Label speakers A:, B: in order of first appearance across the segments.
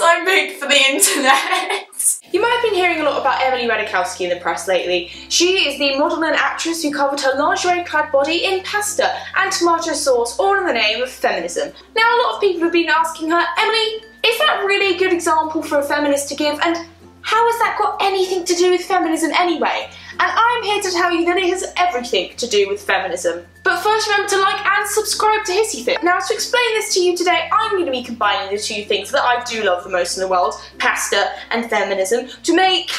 A: I make for the internet. You might have been hearing a lot about Emily Ratajkowski in the press lately. She is the model and actress who covered her lingerie-clad body in pasta and tomato sauce, all in the name of feminism. Now, a lot of people have been asking her, Emily, is that really a good example for a feminist to give, and how has that got anything to do with feminism anyway? And I'm here to tell you that it has everything to do with feminism. But first, remember to like and subscribe to HISSYFIT. Now, to explain this to you today, I'm going to be combining the two things that I do love the most in the world, pasta and feminism, to make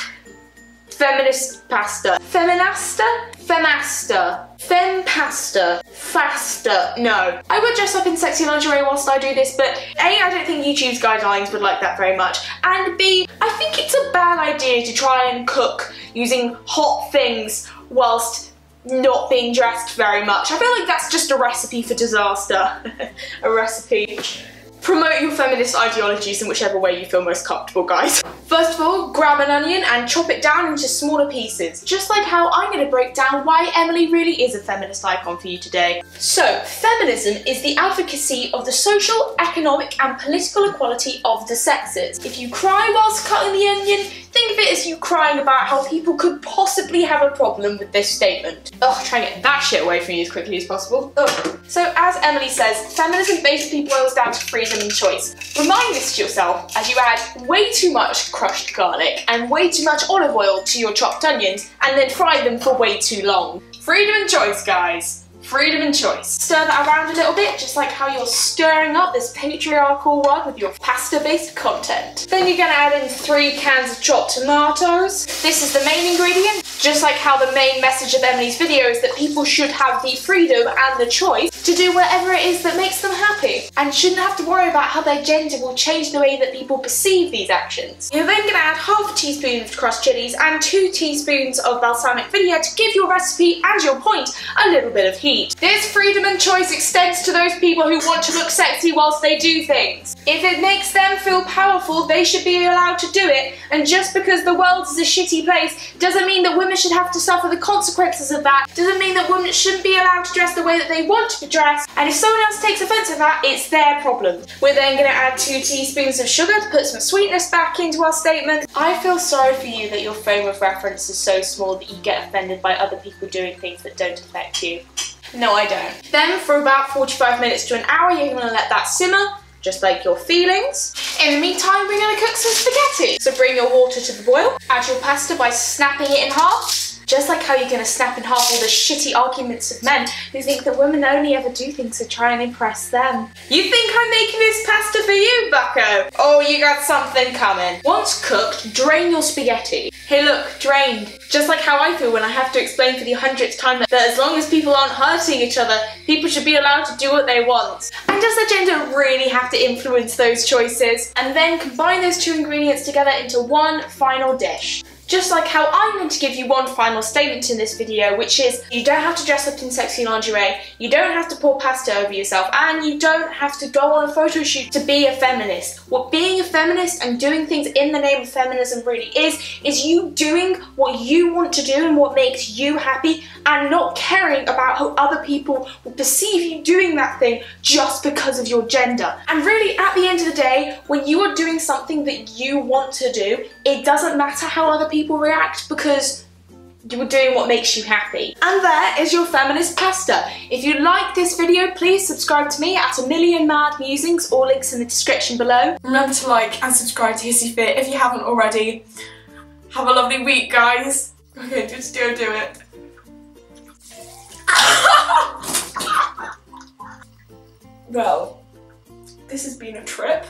A: feminist pasta. Feminasta? Femasta. Fempasta. Faster. No. I would dress up in sexy lingerie whilst I do this, but A, I don't think YouTube's guidelines would like that very much, and B, I think it's a bad idea to try and cook using hot things whilst not being dressed very much. I feel like that's just a recipe for disaster. A recipe. Promote your feminist ideologies in whichever way you feel most comfortable, guys. First of all, grab an onion and chop it down into smaller pieces, just like how I'm going to break down why Emily really is a feminist icon for you today. So, feminism is the advocacy of the social, economic and political equality of the sexes. If you cry whilst cutting the onion, think of it as you crying about how people could possibly have a problem with this statement. Ugh, try and get that shit away from you as quickly as possible. Ugh. So, as Emily says, feminism basically boils down to freedom and choice. Remind this to yourself as you add way too much crushed garlic and way too much olive oil to your chopped onions and then fry them for way too long. Freedom and choice, guys. Freedom and choice. Stir that around a little bit, just like how you're stirring up this patriarchal world with your pasta-based content. Then you're gonna add in 3 cans of chopped tomatoes. This is the main ingredient, just like how the main message of Emily's video is that people should have the freedom and the choice to do whatever it is that makes them happy, and shouldn't have to worry about how their gender will change the way that people perceive these actions. You're then gonna add half a teaspoon of crushed chilies and 2 teaspoons of balsamic vinegar to give your recipe and your point a little bit of heat. This freedom and choice extends to those people who want to look sexy whilst they do things. If it makes them feel powerful, they should be allowed to do it, and just because the world is a shitty place doesn't mean that women should have to suffer the consequences of that, doesn't mean that women shouldn't be allowed to dress the way that they want to be dressed, and if someone else takes offence at that, it's their problem. We're then going to add 2 teaspoons of sugar to put some sweetness back into our statement. I feel sorry for you that your frame of reference is so small that you get offended by other people doing things that don't affect you. No, I don't. Then, for about 45 minutes to an hour, you're going to let that simmer, just like your feelings. In the meantime, we're going to cook some spaghetti. So bring your water to the boil, add your pasta by snapping it in half. Just like how you're going to snap in half all the shitty arguments of men who think that women only ever do things to try and impress them. You think I'm making this pasta for you, bucko? Oh, you got something coming. Once cooked, drain your spaghetti. Hey look, drained. Just like how I feel when I have to explain for the 100th time that as long as people aren't hurting each other, people should be allowed to do what they want. And does the gender really have to influence those choices? And then combine those 2 ingredients together into one final dish. Just like how I'm going to give you one final statement in this video, which is you don't have to dress up in sexy lingerie, you don't have to pour pasta over yourself, and you don't have to go on a photo shoot to be a feminist. What being a feminist and doing things in the name of feminism really is you doing what you want to do and what makes you happy, and not caring about how other people will perceive you doing that thing just because of your gender. And really, at the end of the day, when you are doing something that you want to do, it doesn't matter how other people react, because you're doing what makes you happy. And there is your feminist pasta. If you like this video, please subscribe to me at A Million Mad Musings, all links in the description below. Remember to like and subscribe to HISSYFIT if you haven't already. Have a lovely week, guys. Okay, just do it. Well, this has been a trip.